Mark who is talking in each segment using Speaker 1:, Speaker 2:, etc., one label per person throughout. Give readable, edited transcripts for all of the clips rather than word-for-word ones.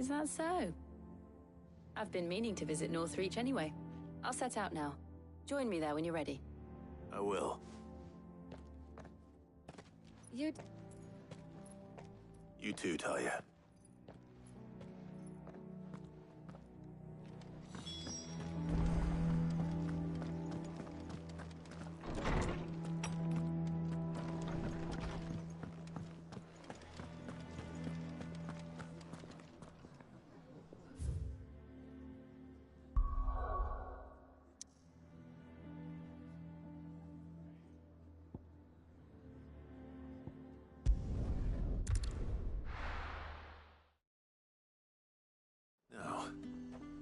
Speaker 1: Is that so? I've been meaning to visit Northreach anyway. I'll set out now. Join me there when you're ready.
Speaker 2: I will.
Speaker 1: You
Speaker 2: too, Talia.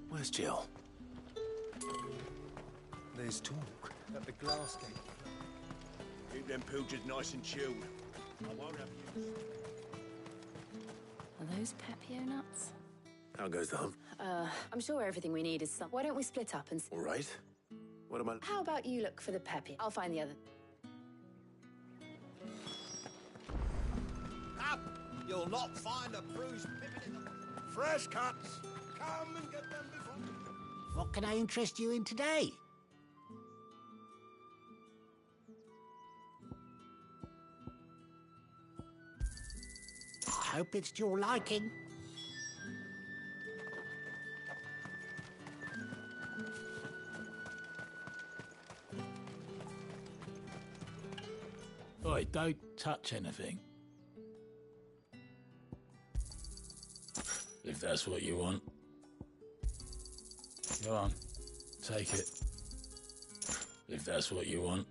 Speaker 2: Where's Jill?
Speaker 3: There's talk at the glass gate.
Speaker 4: Keep them pilgers nice and chilled. I won't have you.
Speaker 1: Are those Pepio nuts?
Speaker 2: How goes the hump?
Speaker 1: I'm sure everything we need is some. Why don't we split up and...
Speaker 2: All right. What am I...
Speaker 1: How about you look for the Pepio? I'll find the other.
Speaker 4: Up! You'll not find a bruised pippin in the... Fresh cuts! Come and get them before...
Speaker 5: What can I interest you in today? I hope it's to your liking.
Speaker 6: Oi, don't touch anything. If that's what you want. Go on, take it. If that's what you want.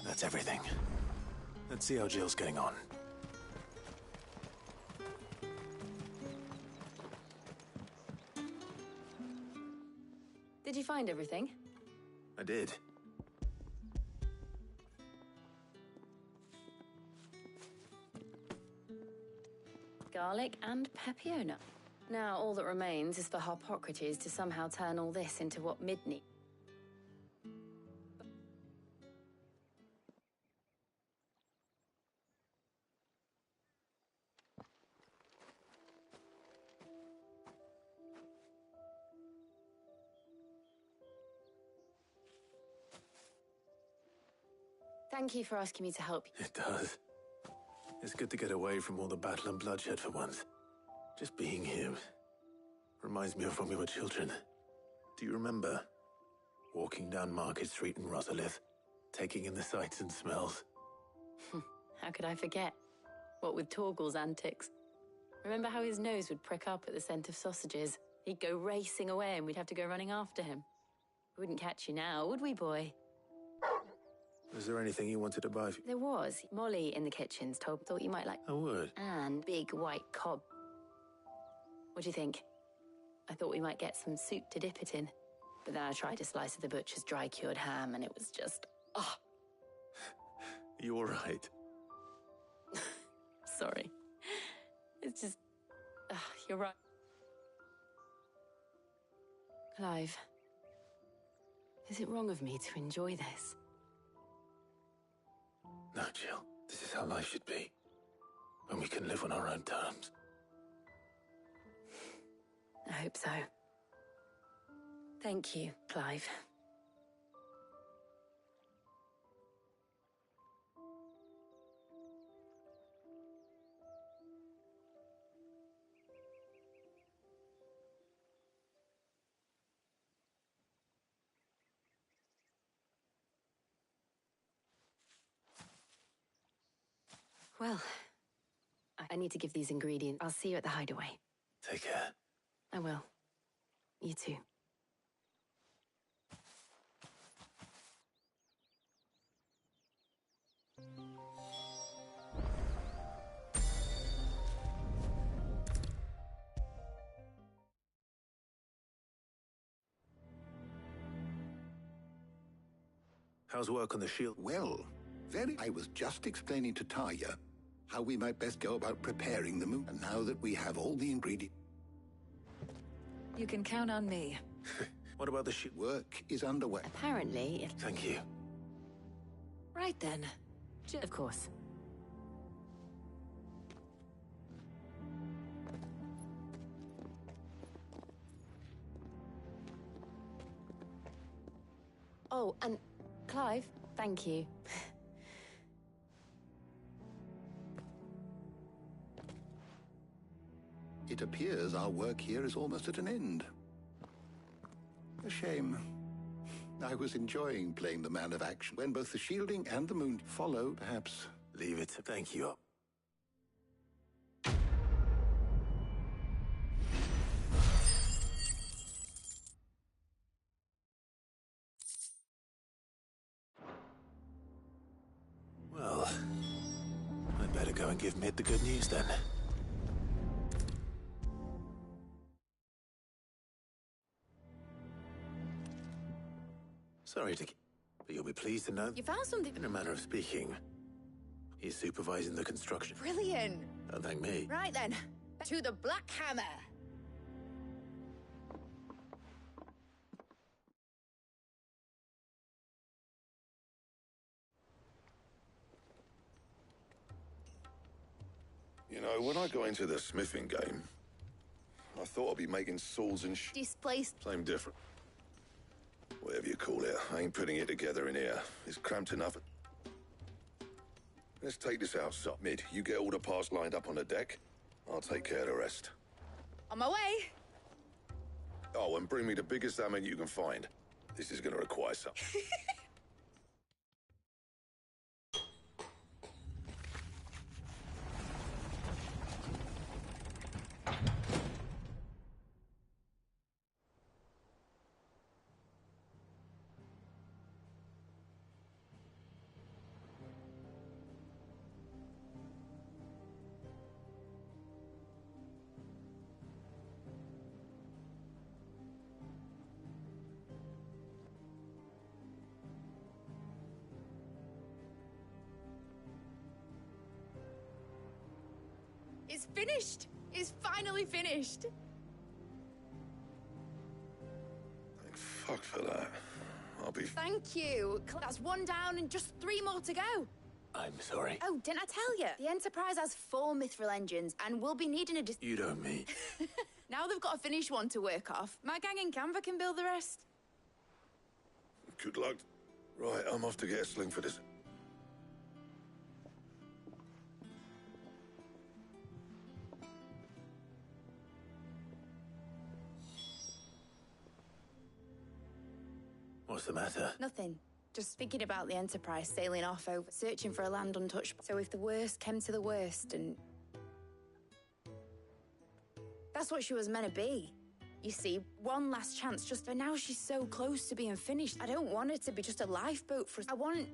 Speaker 2: That's everything. Let's see how Jill's getting on.
Speaker 1: Did you find everything?
Speaker 2: I did.
Speaker 1: Garlic and Pepio nut. Now all that remains is for Hippocrates to somehow turn all this into what Midney... Thank you for asking me to help you.
Speaker 2: It does. It's good to get away from all the battle and bloodshed for once. Just being here reminds me of when we were children. Do you remember? Walking down Market Street in Rosalith, taking in the sights and smells.
Speaker 1: How could I forget? What with Torgal's antics. Remember how his nose would prick up at the scent of sausages? He'd go racing away and we'd have to go running after him. We wouldn't catch you now, would we, boy?
Speaker 2: Was there anything you wanted to buy?
Speaker 1: There was. Molly in the kitchens thought you might like...
Speaker 2: I would.
Speaker 1: And big white cob. What do you think? I thought we might get some soup to dip it in. But then I tried a slice of the butcher's dry-cured ham and it was just... Oh.
Speaker 2: You all right?
Speaker 1: Sorry. It's just... you're right. Clive. Is it wrong of me to enjoy this?
Speaker 2: No, Jill. This is how life should be. When we can live on our own terms.
Speaker 1: I hope so. Thank you, Clive. Well, I need to give these ingredients. I'll see you at the hideaway.
Speaker 2: Take care.
Speaker 1: I will. You too.
Speaker 2: How's work on the shield?
Speaker 7: Well, I was just explaining to Taya how we might best go about preparing the moon. And now that we have all the ingredients...
Speaker 8: You can count on me.
Speaker 2: What about the shield?
Speaker 7: Work is underway.
Speaker 1: Apparently, it...
Speaker 2: Thank you.
Speaker 8: Right then.
Speaker 1: Of course. Oh, and Clive, thank you.
Speaker 7: It appears our work here is almost at an end. A shame. I was enjoying playing the man of action. When both the shielding and the moon follow, perhaps...
Speaker 2: Leave it. Thank you. Well, I'd better go and give Mid the good news then. Sorry to... but you'll be pleased to know...
Speaker 8: You found something...
Speaker 2: In a manner of speaking, he's supervising the construction.
Speaker 8: Brilliant.
Speaker 2: Don't thank me.
Speaker 8: Right then, to the Black Hammer.
Speaker 9: You know, when I got into the smithing game, I thought I'd be making swords and
Speaker 8: Displaced.
Speaker 9: Same different. Whatever you call it, I ain't putting it together in here. It's cramped enough. Let's take this outside. Mid, you get all the parts lined up on the deck. I'll take care of the rest.
Speaker 8: On my way.
Speaker 9: Oh, and bring me the biggest hammer you can find. This is gonna require some.
Speaker 8: It's finished. It's finally finished.
Speaker 9: Thank fuck for that. I'll be...
Speaker 8: Thank you. That's one down and just 3 more to go.
Speaker 2: I'm sorry.
Speaker 8: Oh, didn't I tell you? The Enterprise has 4 mithril engines and we'll be needing a...
Speaker 2: You don't mean...
Speaker 8: Now they've got a finished one to work off. My gang in Canva can build the rest.
Speaker 9: Good luck. Right, I'm off to get a sling for this.
Speaker 2: What's the matter?
Speaker 8: Nothing. Just thinking about the Enterprise sailing off over, searching for a land untouched. So if the worst came to the worst and... That's what she was meant to be. You see, one last chance just for now she's so close to being finished. I don't want her to be just a lifeboat for us. I want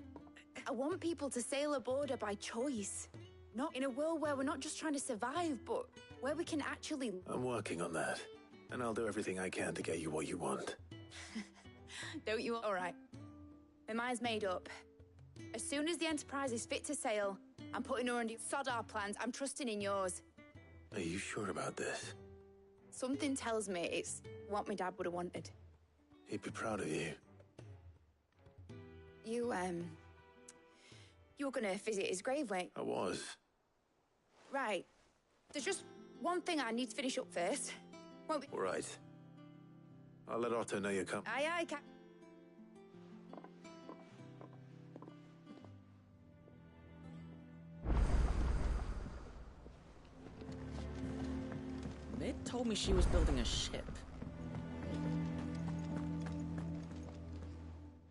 Speaker 8: people to sail aboard her by choice. Not in a world where we're not just trying to survive, but where we can actually...
Speaker 2: I'm working on that. And I'll do everything I can to get you what you want.
Speaker 8: Don't you? All right. My mind's made up. As soon as the Enterprise is fit to sail, I'm putting her under... Sod our plans. I'm trusting in yours.
Speaker 2: Are you sure about this?
Speaker 8: Something tells me it's what my dad would have wanted.
Speaker 2: He'd be proud of you.
Speaker 8: You were gonna visit his grave, weren't
Speaker 2: I was.
Speaker 8: Right. There's just one thing I need to finish up first. Won't be...
Speaker 2: All right. I'll let Otto know you come.
Speaker 8: Aye, aye, Cap...
Speaker 10: Mid told me she was building a ship.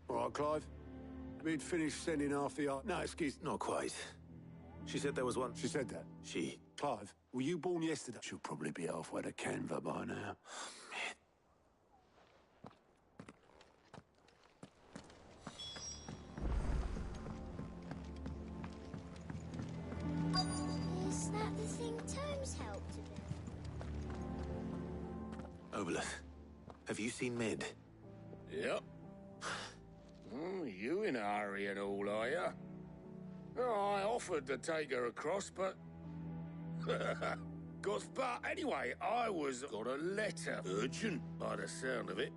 Speaker 3: All right, Clive. We'd finished sending half the art. No, excuse...
Speaker 2: Not quite. She said there was one...
Speaker 3: She said that.
Speaker 2: She...
Speaker 3: Clive, were you born yesterday? She'll probably be halfway to Canva by now.
Speaker 11: Is that the thing Tomes helped to build?
Speaker 2: Obolus, have you seen Mid?
Speaker 6: Yep. You in a hurry and all, are you? Oh, I offered to take her across, but... But anyway, I got a letter. Urgent, by the sound of it.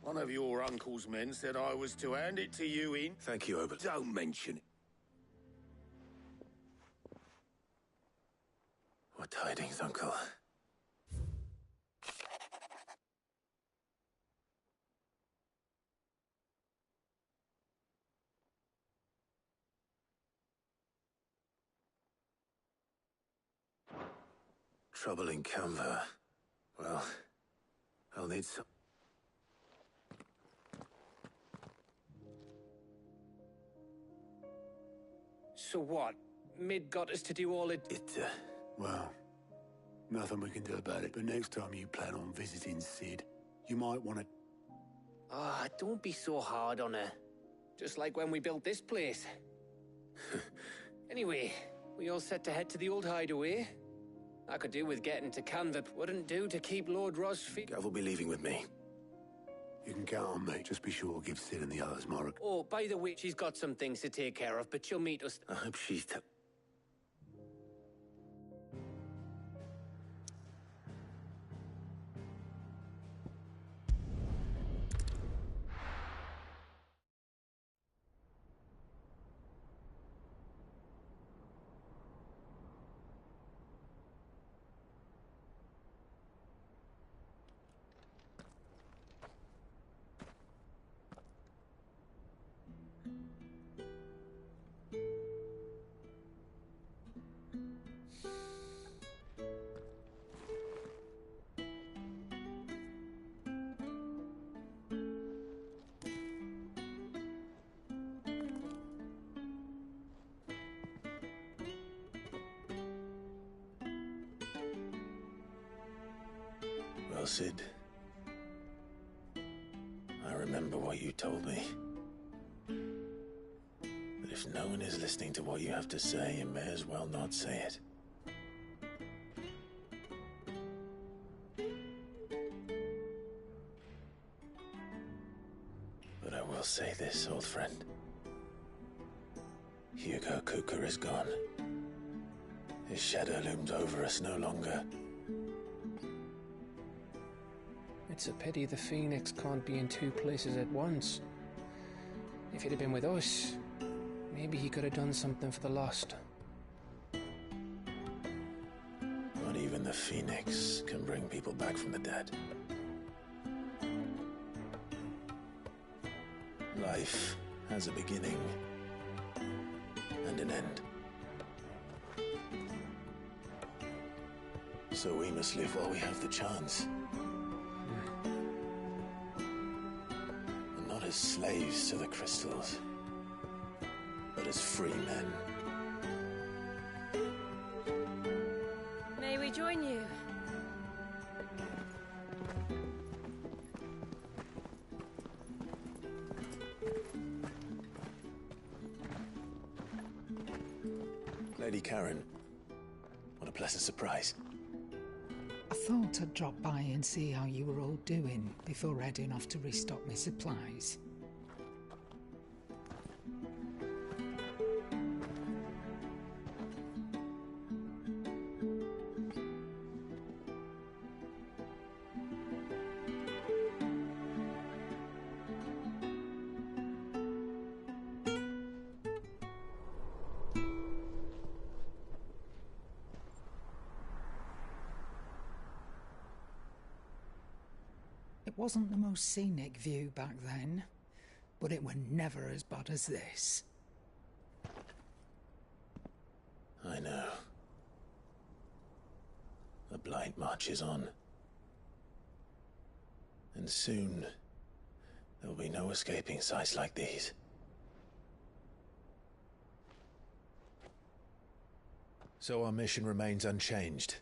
Speaker 6: One of your uncle's men said I was to hand it to you in...
Speaker 2: Thank you, Obolus.
Speaker 6: Don't mention it.
Speaker 2: What tidings, Uncle? Trouble in Canva. Well, I'll need some...
Speaker 12: So what? Mid got us to do all it...
Speaker 3: Well, nothing we can do about it, but next time you plan on visiting Sid, you might want to...
Speaker 12: Ah, don't be so hard on her. Just like when we built this place. Anyway, we all set to head to the old hideaway. I could do with getting to Canva, but wouldn't do to keep Lord Ross feet.
Speaker 2: Gav will be leaving with me.
Speaker 3: You can count on me. Just be sure to give Sid and the others my
Speaker 12: Oh, by the way, she's got some things to take care of, but she'll meet us.
Speaker 2: I hope she's... Well, Sid, I remember what you told me. But if no one is listening to what you have to say, you may as well not say it. But I will say this, old friend. ㅎ뾱뾱 is gone. His shadow looms over us no longer.
Speaker 12: It's a pity the Phoenix can't be in two places at once. If he'd have been with us, maybe he could have done something for the lost.
Speaker 2: Not even the Phoenix can bring people back from the dead. Life has a beginning and an end. So we must live while we have the chance. And not as slaves to the crystals, but as free men.
Speaker 1: May we join you?
Speaker 2: Lady Karen, what a pleasant surprise.
Speaker 13: I thought I'd drop by and see how you were all doing before heading off to restock my supplies. It wasn't the most scenic view back then, but it were never as bad as this.
Speaker 2: I know. The blight marches on. And soon, there will be no escaping sights like these. So our mission remains unchanged.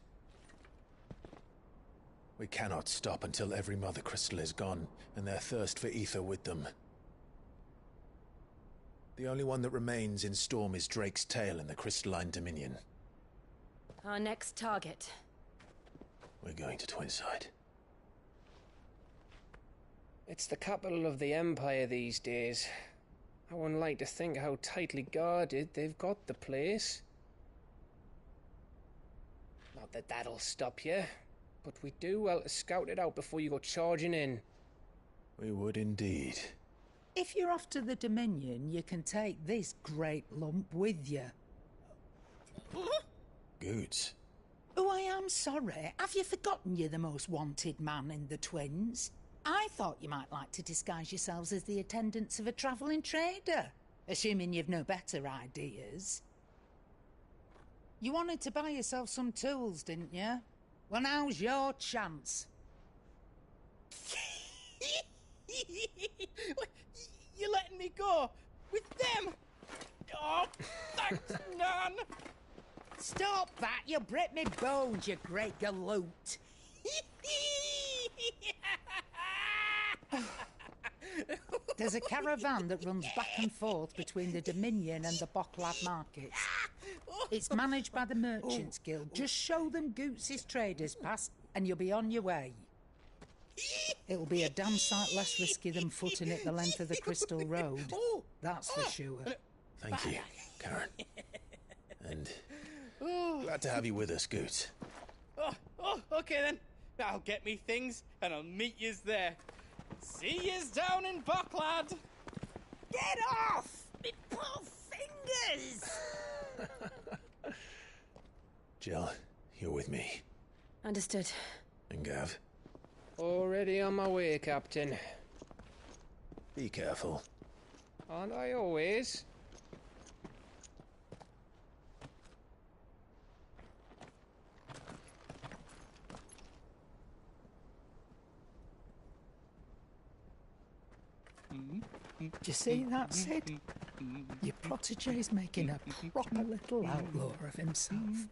Speaker 2: We cannot stop until every Mother Crystal is gone, and their thirst for ether with them. The only one that remains in Storm is Drake's Tail in the Crystalline Dominion.
Speaker 1: Our next target.
Speaker 2: We're going to Twinside.
Speaker 12: It's the capital of the Empire these days. I wouldn't like to think how tightly guarded they've got the place. Not that that'll stop you. But we do well to scout it out before you go charging in.
Speaker 2: We would indeed.
Speaker 13: If you're off to the Dominion, you can take this great lump with you.
Speaker 2: Goods.
Speaker 13: Oh, I am sorry. Have you forgotten you're the most wanted man in the Twins? I thought you might like to disguise yourselves as the attendants of a travelling trader, assuming you've no better ideas. You wanted to buy yourself some tools, didn't you? Well, now's your chance.
Speaker 14: You're letting me go? With them? Oh, thanks, Nan!
Speaker 13: Stop that! You'll break me bones, you great galoot! There's a caravan that runs back and forth between the Dominion and the Bocklad markets. It's managed by the Merchants Guild. Just show them Goots' traders pass and you'll be on your way. It'll be a damn sight less risky than footing it the length of the Crystal Road. That's for sure.
Speaker 2: Thank you, Karen. And glad to have you with us, Goots.
Speaker 14: Okay then. I'll get me things and I'll meet yous there. See yous down in Bocklad.
Speaker 13: Get off! Me poor fingers!
Speaker 2: Jill, you're with me.
Speaker 1: Understood.
Speaker 2: And Gav?
Speaker 12: Already on my way, Captain.
Speaker 2: Be careful.
Speaker 12: Aren't I always?
Speaker 13: Do you see that, Sid? Your protege's making a proper little outlaw of himself.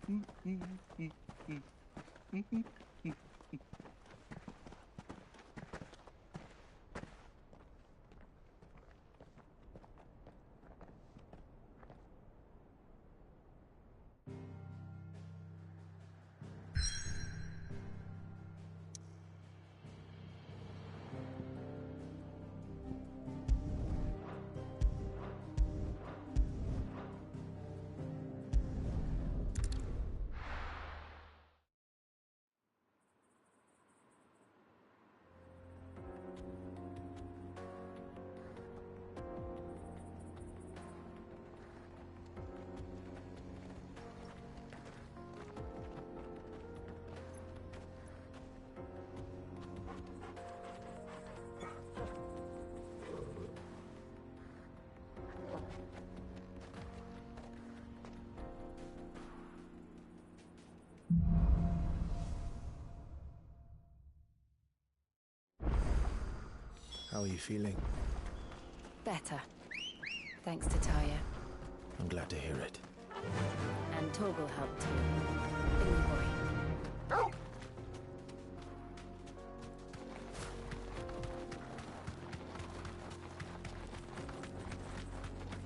Speaker 2: How are you feeling?
Speaker 1: Better. Thanks to Taya.
Speaker 2: I'm glad to hear it.
Speaker 1: And Torgal helped too. Billy boy.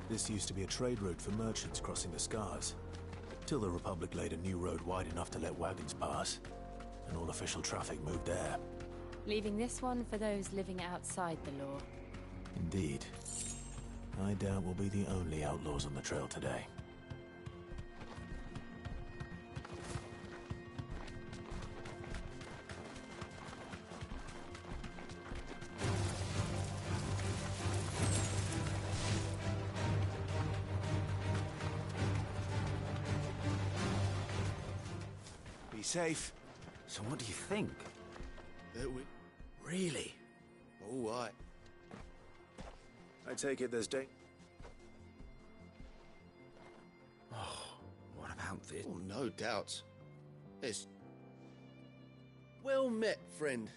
Speaker 2: This used to be a trade route for merchants crossing the Scars, till the Republic laid a new road wide enough to let wagons pass, and all official traffic moved there.
Speaker 1: Leaving this one for those living outside the law.
Speaker 2: Indeed. I doubt we'll be the only outlaws on the trail today.
Speaker 15: Be safe. So what do you think?
Speaker 4: That we...
Speaker 15: Really?
Speaker 4: All right.
Speaker 2: I take it there's
Speaker 15: What about this?
Speaker 4: Oh, no doubt. It's... Well met, friend.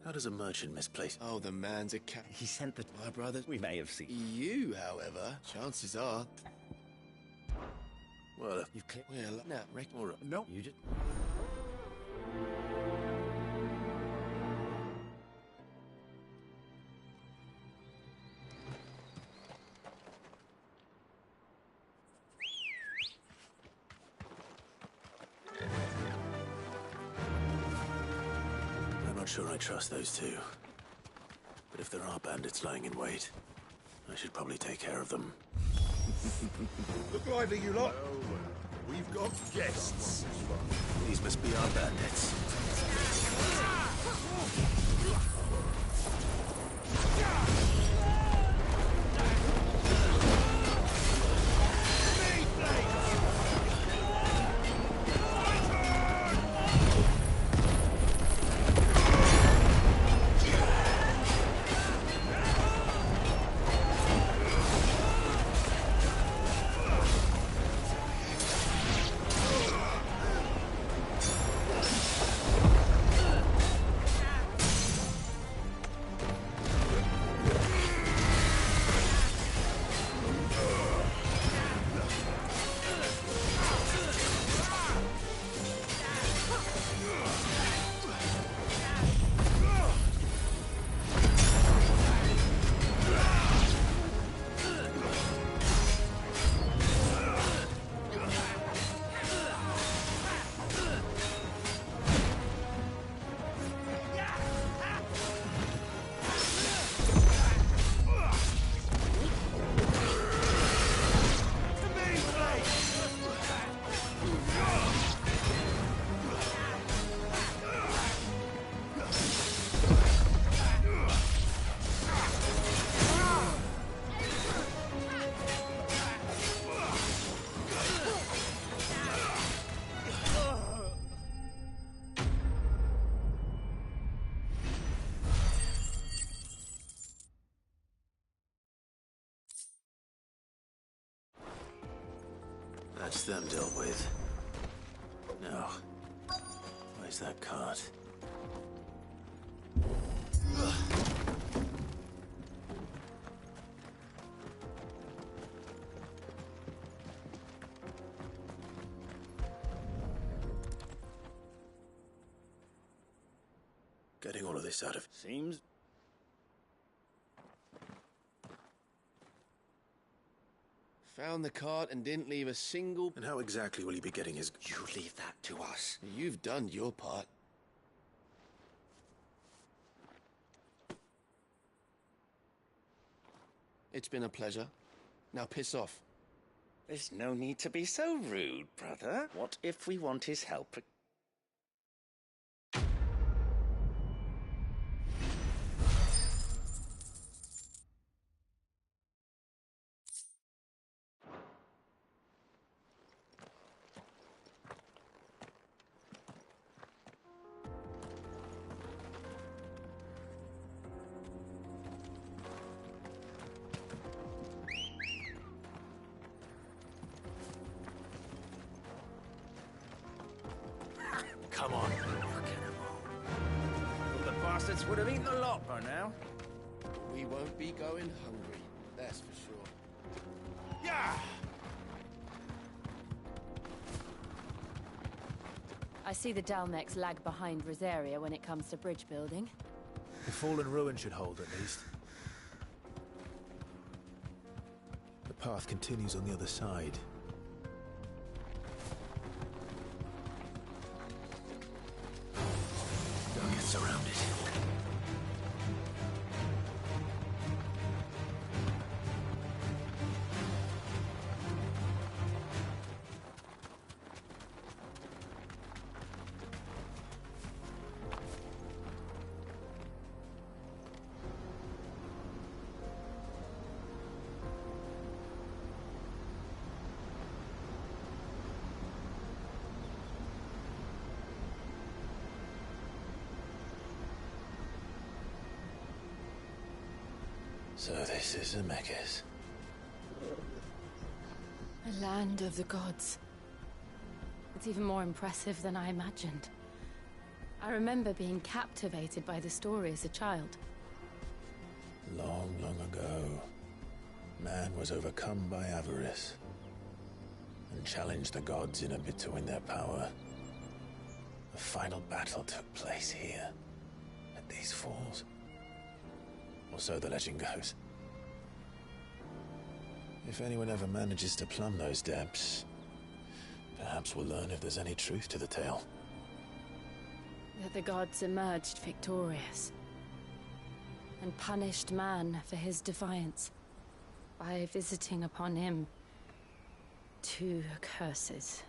Speaker 2: How does a merchant misplace?
Speaker 4: Oh, the man's a cat.
Speaker 15: He sent the...
Speaker 4: My brother.
Speaker 15: We may have seen...
Speaker 4: You, however, chances are...
Speaker 2: Well,
Speaker 15: You've cleared...
Speaker 4: Well, now,
Speaker 2: all right.
Speaker 15: No. You just...
Speaker 2: I'm not sure I trust those two. But if there are bandits lying in wait, I should probably take care of them.
Speaker 9: Look lively, you lot. We've got guests.
Speaker 2: These must be our bandits. That's them dealt with. Now, where's that cart? Getting all of this out of...
Speaker 6: Seems... Found the cart and didn't leave a single...
Speaker 2: And how exactly will he be getting his...
Speaker 6: You leave that to us. You've done your part. It's been a pleasure. Now piss off.
Speaker 16: There's no need to be so rude, brother. What if we want his help?
Speaker 15: Come on.
Speaker 16: Well, the bastards would have eaten a lot by now.
Speaker 6: We won't be going hungry, that's for sure.
Speaker 16: Yeah!
Speaker 1: I see the Dalnecs lag behind Rosaria when it comes to bridge building.
Speaker 15: The fallen ruin should hold, at least.
Speaker 2: The path continues on the other side. Don't get surrounded. So this is Zemeckis.
Speaker 1: A land of the gods. It's even more impressive than I imagined. I remember being captivated by the story as a child.
Speaker 2: Long, long ago, man was overcome by avarice and challenged the gods in a bid to win their power. The final battle took place here, at these falls. Or so the legend goes. If anyone ever manages to plumb those depths, perhaps we'll learn if there's any truth to the tale.
Speaker 1: That the gods emerged victorious and punished man for his defiance by visiting upon him 2 curses.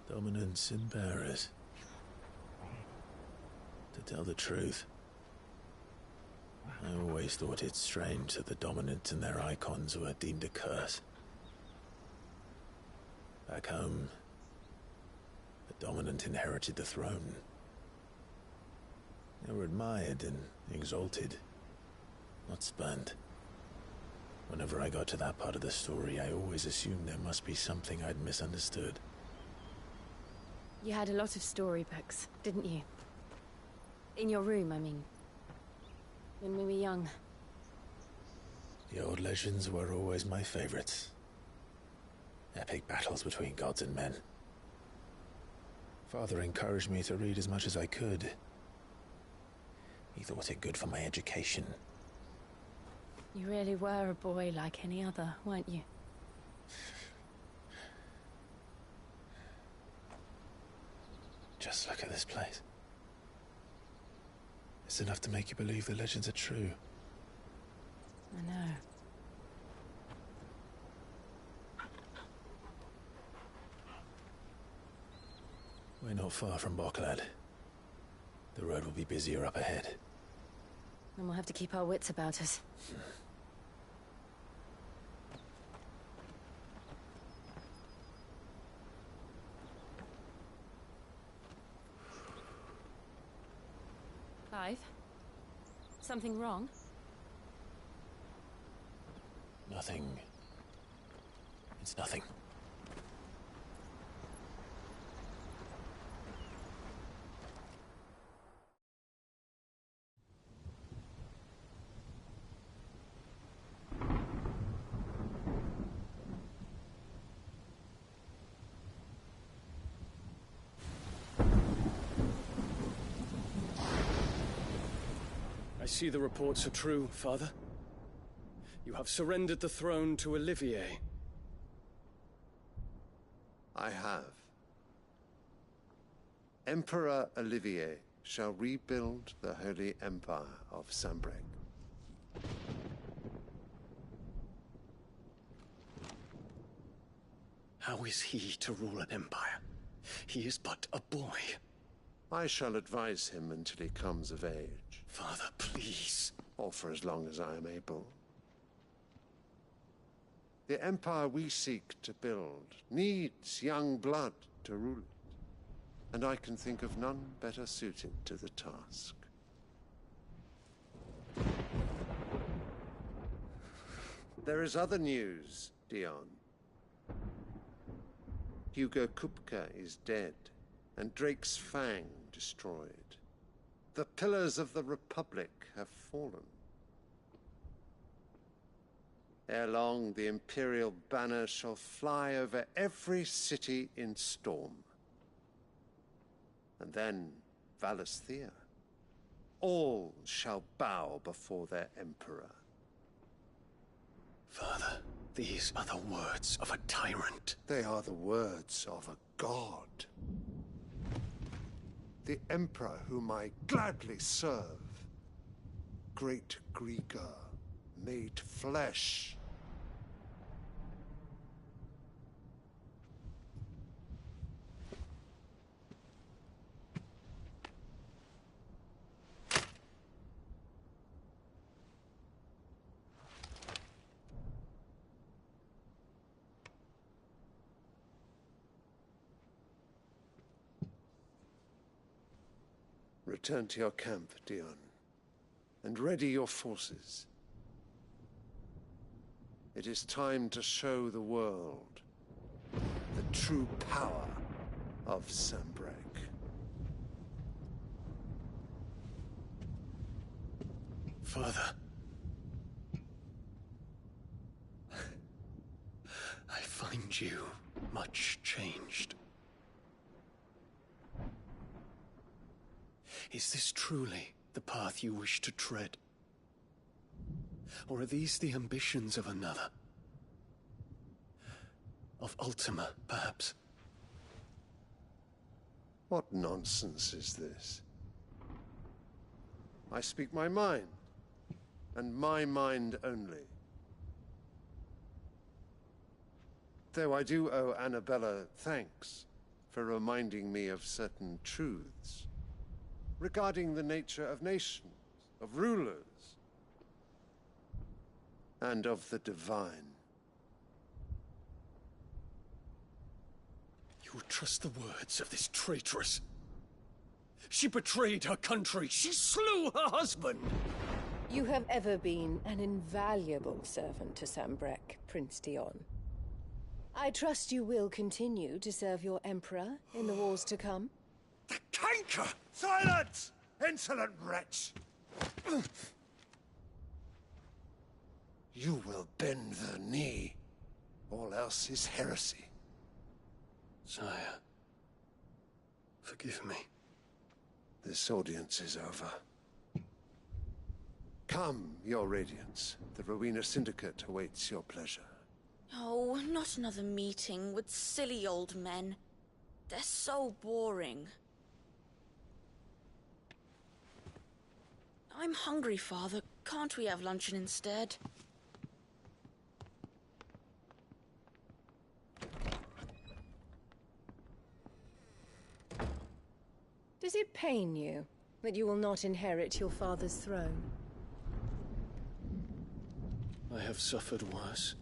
Speaker 2: Dominance and bearers. To tell the truth, I always thought it strange that the dominant and their icons were deemed a curse. Back home, the dominant inherited the throne. They were admired and exalted, not spurned. Whenever I got to that part of the story, I always assumed there must be something I'd misunderstood.
Speaker 1: You had a lot of storybooks, didn't you? In your room, I mean. When we were young.
Speaker 2: The old legends were always my favorites. Epic battles between gods and men. Father encouraged me to read as much as I could. He thought it good for my education.
Speaker 1: You really were a boy like any other, weren't you?
Speaker 2: Just look at this place. It's enough to make you believe the legends are true.
Speaker 1: I know.
Speaker 2: We're not far from Boklad. The road will be busier up ahead.
Speaker 1: Then we'll have to keep our wits about us. Clive? Something wrong?
Speaker 2: Nothing. nothing. It's nothing.
Speaker 17: I see the reports are true, Father. You have surrendered the throne to Olivier.
Speaker 18: I have. Emperor Olivier shall rebuild the Holy Empire of Sanbreque.
Speaker 17: How is he to rule an empire? He is but a boy.
Speaker 18: I shall advise him until he comes of age.
Speaker 17: Father, please.
Speaker 18: Or for as long as I am able. The empire we seek to build needs young blood to rule it, and I can think of none better suited to the task. There is other news, Dion. ㅎ뾱뾱 is dead, and Drake's Fang destroyed. The pillars of the Republic have fallen. Ere long, the Imperial banner shall fly over every city in Storm. And then, Valisthea. All shall bow before their Emperor.
Speaker 17: Father, these are the words of a tyrant.
Speaker 18: They are the words of a god. The Emperor whom I gladly serve. Great ㅎㄧ, made flesh. Return to your camp, Dion, and ready your forces. It is time to show the world the true power of Sanbreque.
Speaker 17: Father. I find you much changed. Is this truly the path you wish to tread? Or are these the ambitions of another? Of Ultima, perhaps?
Speaker 18: What nonsense is this? I speak my mind, and my mind only. Though I do owe Annabella thanks for reminding me of certain truths regarding the nature of nations, of rulers, and of the divine.
Speaker 17: You trust the words of this traitress? She betrayed her country. She slew her husband.
Speaker 19: You have ever been an invaluable servant to Sanbreque, Prince Dion. I trust you will continue to serve your Emperor in the wars to come.
Speaker 18: The canker! Silence! Insolent wretch! You will bend the knee. All else is heresy.
Speaker 17: Sire, forgive me.
Speaker 18: This audience is over. Come, your Radiance. The Rowena Syndicate awaits your pleasure.
Speaker 20: Oh, not another meeting with silly old men. They're so boring. I'm hungry, Father. Can't we have luncheon instead?
Speaker 19: Does it pain you that you will not inherit your father's throne?
Speaker 17: I have suffered worse.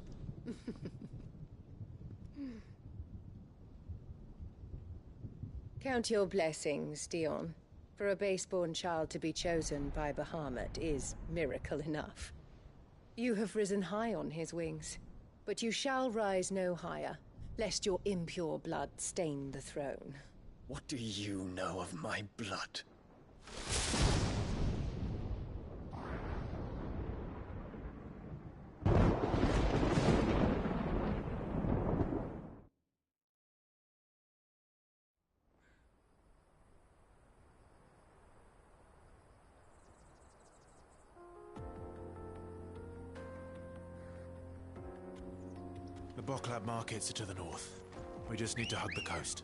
Speaker 19: Count your blessings, Dion. For a base-born child to be chosen by Bahamut is miracle enough. You have risen high on his wings, but you shall rise no higher, lest your impure blood stain the throne.
Speaker 17: What do you know of my blood?
Speaker 15: The Boklab markets are to the north. We just need to hug the coast.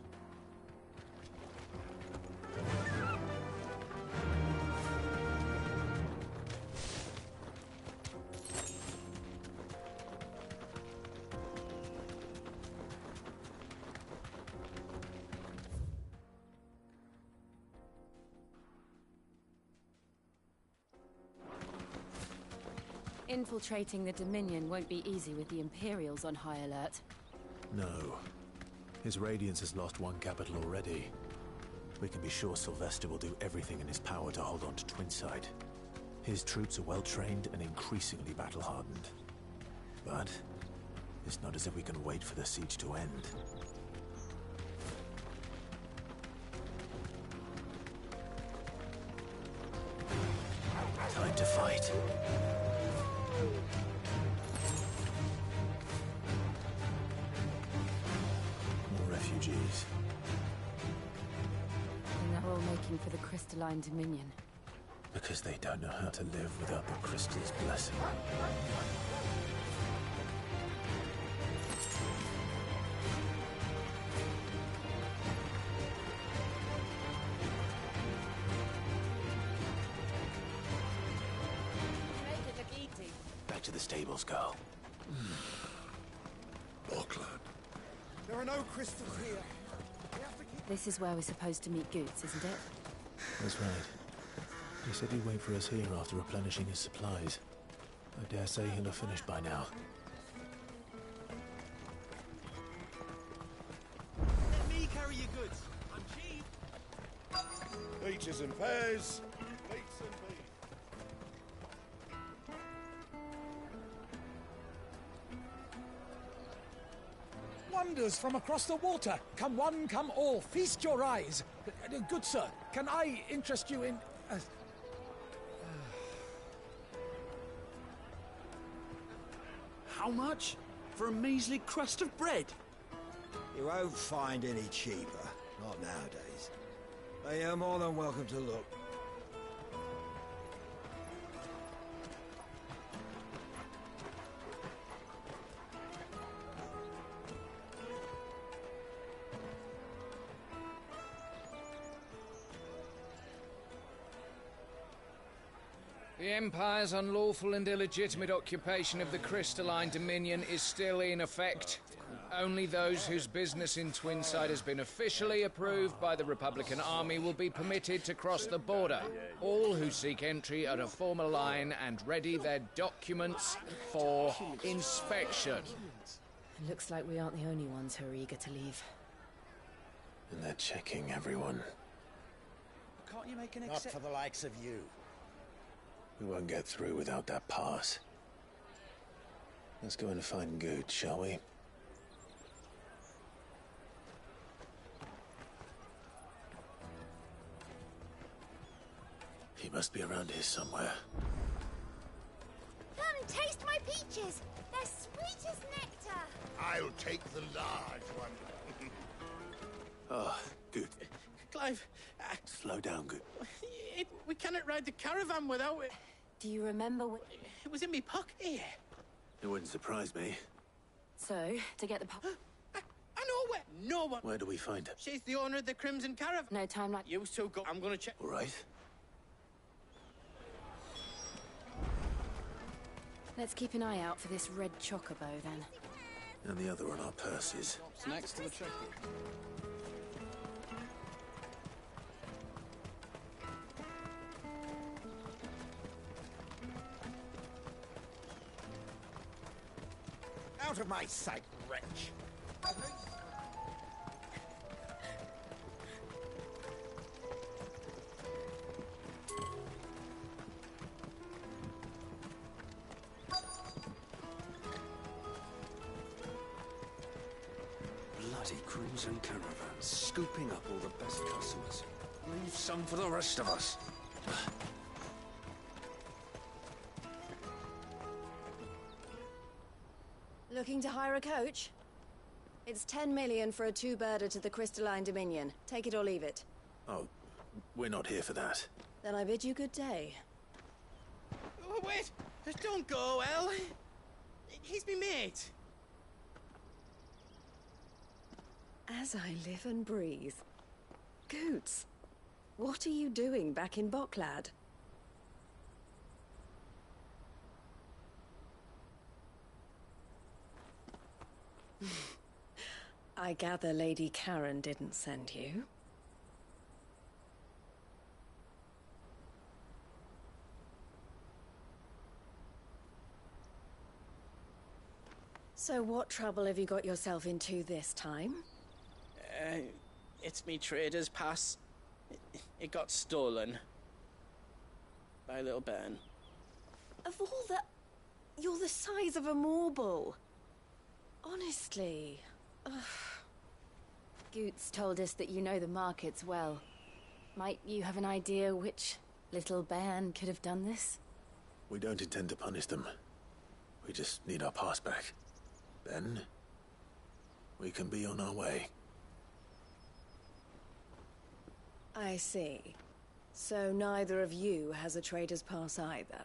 Speaker 1: Infiltrating the Dominion won't be easy with the Imperials on high alert.
Speaker 2: No. His Radiance has lost one capital already. We can be sure Sylvester will do everything in his power to hold on to Twinside. His troops are well-trained and increasingly battle-hardened. But it's not as if we can wait for the siege to end. Time to fight. More refugees.
Speaker 1: And they're all making for the Crystalline Dominion.
Speaker 2: Because they don't know how to live without the crystal's blessing. Back to the stables, girl.
Speaker 4: Boklab.
Speaker 5: There are no crystals here.
Speaker 1: This is where we're supposed to meet Goots, isn't it?
Speaker 2: That's right. He said he'd wait for us here after replenishing his supplies. I dare say he'll have finished by now.
Speaker 4: Let me carry your goods. I'm cheap. Peaches and pears. Beets and beans.
Speaker 21: Wonders from across the water. Come one, come all. Feast your eyes. Good sir, can I interest you in...
Speaker 15: How much? For a measly crust of bread?
Speaker 4: You won't find any cheaper. Not nowadays. But you're more than welcome to look.
Speaker 12: The Empire's unlawful and illegitimate occupation of the Crystalline Dominion is still in effect. Only those whose business in Twinside has been officially approved by the Republican Army will be permitted to cross the border. All who seek entry are to form a line and ready their documents for inspection.
Speaker 1: It looks like we aren't the only ones who are eager to leave.
Speaker 2: And they're checking everyone.
Speaker 4: Can't you make an
Speaker 5: Not for the likes of you.
Speaker 2: We won't get through without that pass. Let's go and find Good, shall we? He must be around here somewhere.
Speaker 11: Come, taste my peaches. They're sweet as nectar.
Speaker 4: I'll take the large one.
Speaker 2: Oh, Good.
Speaker 14: Clive,
Speaker 2: Slow down, Good.
Speaker 14: we cannot ride the caravan without it.
Speaker 1: Do you remember what...
Speaker 14: It was in me pocket here.
Speaker 2: It wouldn't surprise me.
Speaker 1: So, to get the...
Speaker 14: I know where. No one.
Speaker 2: Where do we find her?
Speaker 14: She's the owner of the Crimson Caravan.
Speaker 1: No time like...
Speaker 14: You two go. I'm gonna check.
Speaker 2: All right.
Speaker 1: Let's keep an eye out for this red chocobo, then.
Speaker 2: And the other on our purses.
Speaker 14: It's next to the checkbook.
Speaker 5: Out of my sight, wretch.
Speaker 17: Bloody crimson caravan, scooping up all the best customers. Leave some for the rest of us.
Speaker 19: Looking to hire a coach? It's 10 million for a two-birder to the Crystalline Dominion. Take it or leave it.
Speaker 2: Oh, we're not here for that.
Speaker 19: Then I bid you good day.
Speaker 14: Oh, wait! Don't go, El. He's me mate.
Speaker 19: As I live and breathe. Goots, what are you doing back in Bocklad? I gather Lady Karen didn't send you. So what trouble have you got yourself into this time?
Speaker 14: It's me trader's pass. It got stolen. By little Ben.
Speaker 19: Of all the... You're the size of a marble. Honestly. Ugh.
Speaker 1: Goots told us that you know the markets well. Might you have an idea which little bairn could have done this?
Speaker 2: We don't intend to punish them. We just need our pass back. Then, we can be on our way.
Speaker 19: I see. So neither of you has a trader's pass either.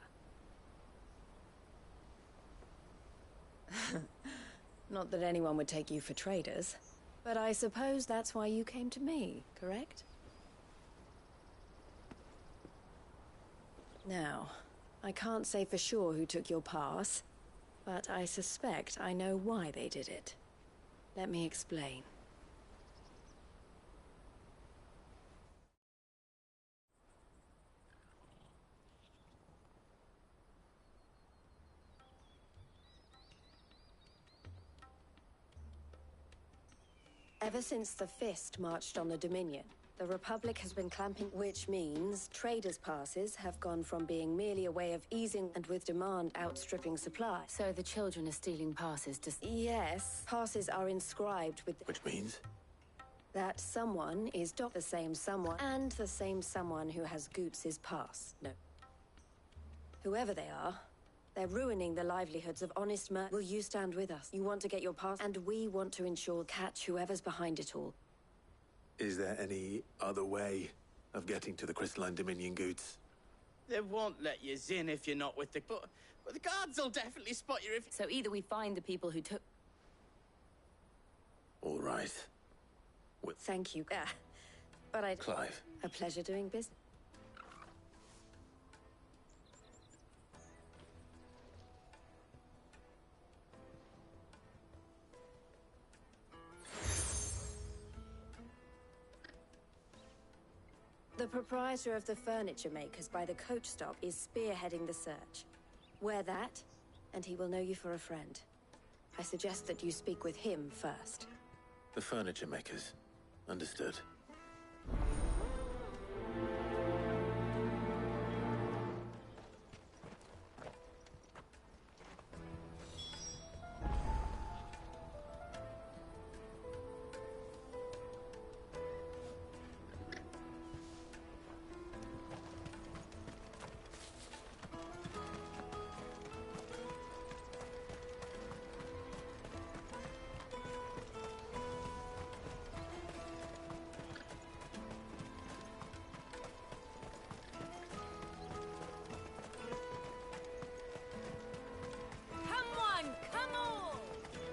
Speaker 19: Not that anyone would take you for traders, but I suppose that's why you came to me, correct? Now, I can't say for sure who took your pass, but I suspect I know why they did it. Let me explain. Ever since the Fist marched on the Dominion, the Republic has been clamping, which means traders' passes have gone from being merely a way of easing and with demand outstripping supply.
Speaker 1: So the children are stealing passes to...
Speaker 19: Yes, passes are inscribed with...
Speaker 2: Which means?
Speaker 19: That someone is the same someone, and the same someone who has Goots' pass. No. Whoever they are, they're ruining the livelihoods of honest mer... Will you stand with us? You want to get your pass, and we want to ensure catch whoever's behind it all.
Speaker 2: Is there any other way of getting to the Crystalline Dominion, Goots?
Speaker 14: They won't let you in if you're not with the... But the guards will definitely spot you if...
Speaker 1: So either we find the people who took...
Speaker 2: All right.
Speaker 19: Thank you. But I...
Speaker 2: Clive.
Speaker 19: A pleasure doing business. The proprietor of the furniture makers by the coach stop is spearheading the search. Wear that, and he will know you for a friend. I suggest that you speak with him first.
Speaker 2: The furniture makers. Understood.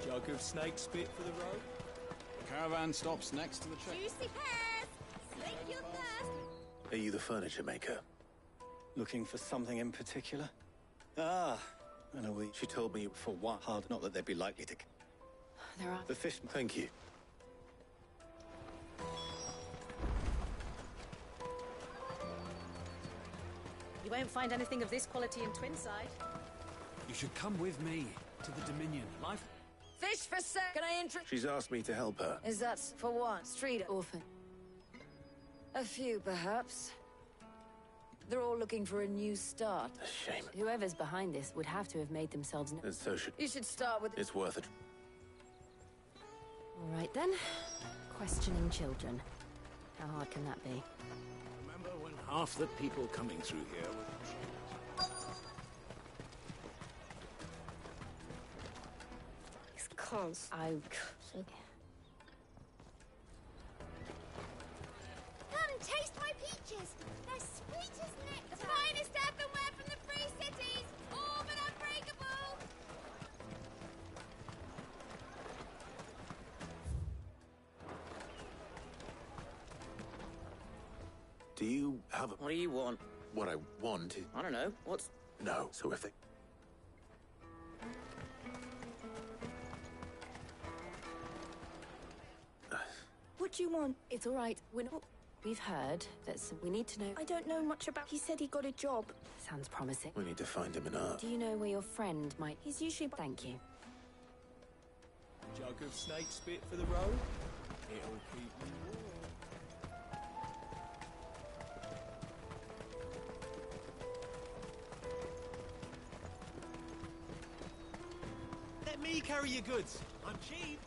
Speaker 7: Jug of snake spit for the road. The caravan stops next to the train.
Speaker 11: Juicy pears! Slake your thirst!
Speaker 2: Are you the furniture maker?
Speaker 22: Looking for something in particular? Ah, I know She told me for what? Hard, not that they'd be likely to...
Speaker 1: There are...
Speaker 22: The fish...
Speaker 2: Thank you.
Speaker 10: You won't find anything of this quality in Twinside.
Speaker 7: You should come with me to the Dominion. Life...
Speaker 8: Fish for sale. Can I interest?
Speaker 2: She's asked me to help her.
Speaker 8: Is that for what? Street orphan? A few, perhaps. They're all looking for a new start.
Speaker 2: A shame.
Speaker 1: Whoever's behind this would have to have made themselves...
Speaker 2: And so should...
Speaker 8: You should start with...
Speaker 2: It's worth it.
Speaker 3: All right then. Questioning children. How hard can that be?
Speaker 7: Remember when half the people coming through here were...
Speaker 3: Cons.
Speaker 11: Come taste my peaches. They're sweet as nectar. The finest earthenware from the Free Cities. All but unbreakable.
Speaker 2: Do you have a...
Speaker 16: What do you want?
Speaker 2: What I want is...
Speaker 16: I don't know. What's...
Speaker 2: No, so if they...
Speaker 8: What do you want?
Speaker 3: It's all right. We're not... We've heard that we need to know...
Speaker 8: I don't know much about... He said he got a job.
Speaker 3: Sounds promising.
Speaker 2: We need to find him enough.
Speaker 3: Do you know where your friend might...
Speaker 8: He's usually...
Speaker 3: Thank you.
Speaker 7: Jug of snake spit for the road? It'll keep you warm.
Speaker 4: Let me carry your goods. I'm cheap.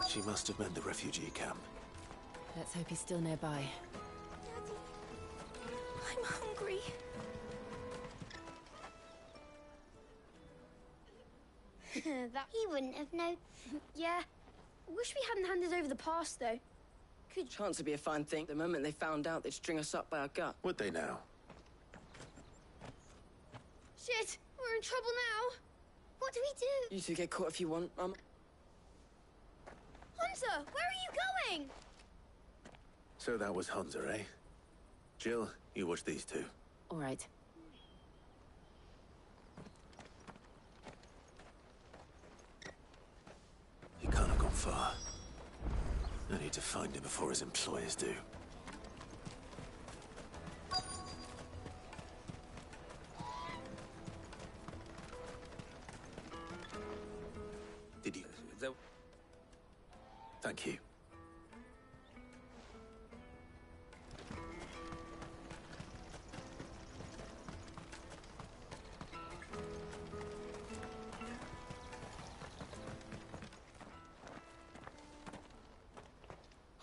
Speaker 2: She must have meant the refugee camp.
Speaker 3: Let's hope he's still nearby.
Speaker 8: I'm hungry.
Speaker 11: That he wouldn't have known. Yeah. Wish we hadn't handed over the pass, though. Could...
Speaker 13: Chance would be a fine thing. The moment they found out, they'd string us up by our gut.
Speaker 2: Would they now?
Speaker 11: Shit! We're in trouble now. What do we do?
Speaker 13: You two get caught if you want, Mum.
Speaker 11: Hunter, where are you going?
Speaker 2: So that was Hunter, eh? Jill, you watch these two.
Speaker 3: All right.
Speaker 2: He can't have gone far. I need to find him before his employers do. Did you... Thank you.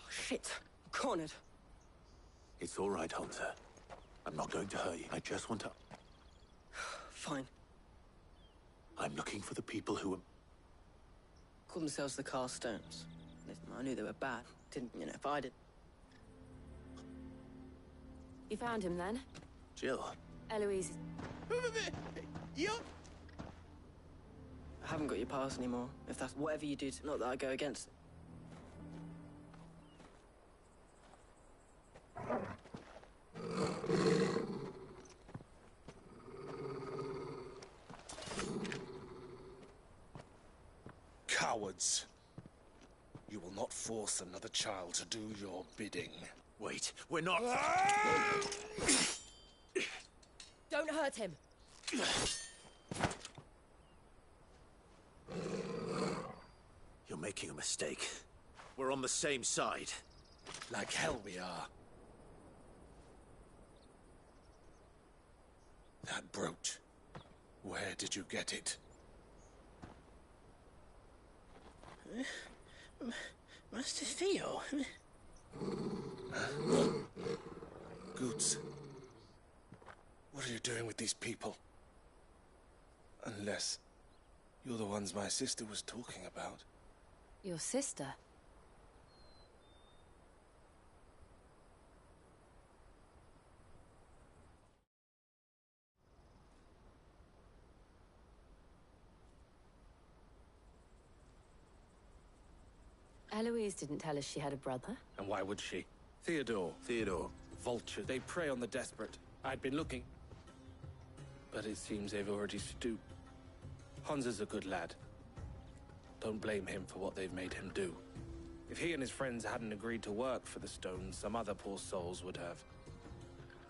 Speaker 13: Shit. I'm cornered.
Speaker 2: It's all right, Hunter. I'm not going to hurt you. I just want to...
Speaker 13: Fine.
Speaker 2: I'm looking for the people who...
Speaker 13: Call themselves the Carstones. Listen, I knew they were bad. Didn't, you know, if I did.
Speaker 3: You found him then?
Speaker 2: Jill.
Speaker 3: Eloise.
Speaker 13: I haven't got your pass anymore. If that's whatever you did, not that I go against it.
Speaker 4: Cowards. You will not force another child to do your bidding.
Speaker 2: Wait, we're not...
Speaker 3: Don't hurt him.
Speaker 2: You're making a mistake. We're on the same side.
Speaker 4: Like hell we are. That brooch. Where did you get it?
Speaker 13: Master Theo.
Speaker 4: Goots. What are you doing with these people? Unless you're the ones my sister was talking about.
Speaker 3: Your sister? Eloise didn't tell us she had a brother.
Speaker 17: And why would she? Theodore. Vultures. They prey on the desperate. I'd been looking. But it seems they've already stooped. Hansa's a good lad. Don't blame him for what they've made him do. If he and his friends hadn't agreed to work for the Stones, some other poor souls would have.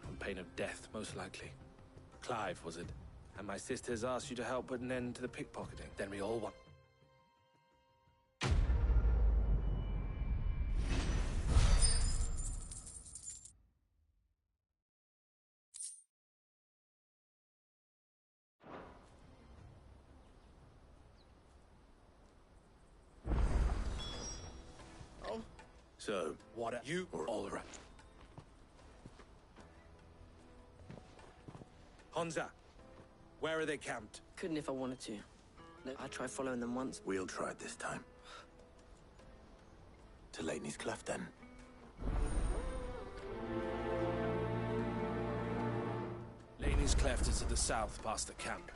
Speaker 17: On pain of death, most likely. Clive, was it? And my sisters asked you to help put an end to the pickpocketing. Then we all won.
Speaker 2: So,
Speaker 17: What are you all around? Honza, where are they camped?
Speaker 13: Couldn't if I wanted to. Look, I tried following them once.
Speaker 2: we'll try it this time. To Lainey's Cleft, then.
Speaker 17: Laney's Cleft is to the south, past the camp.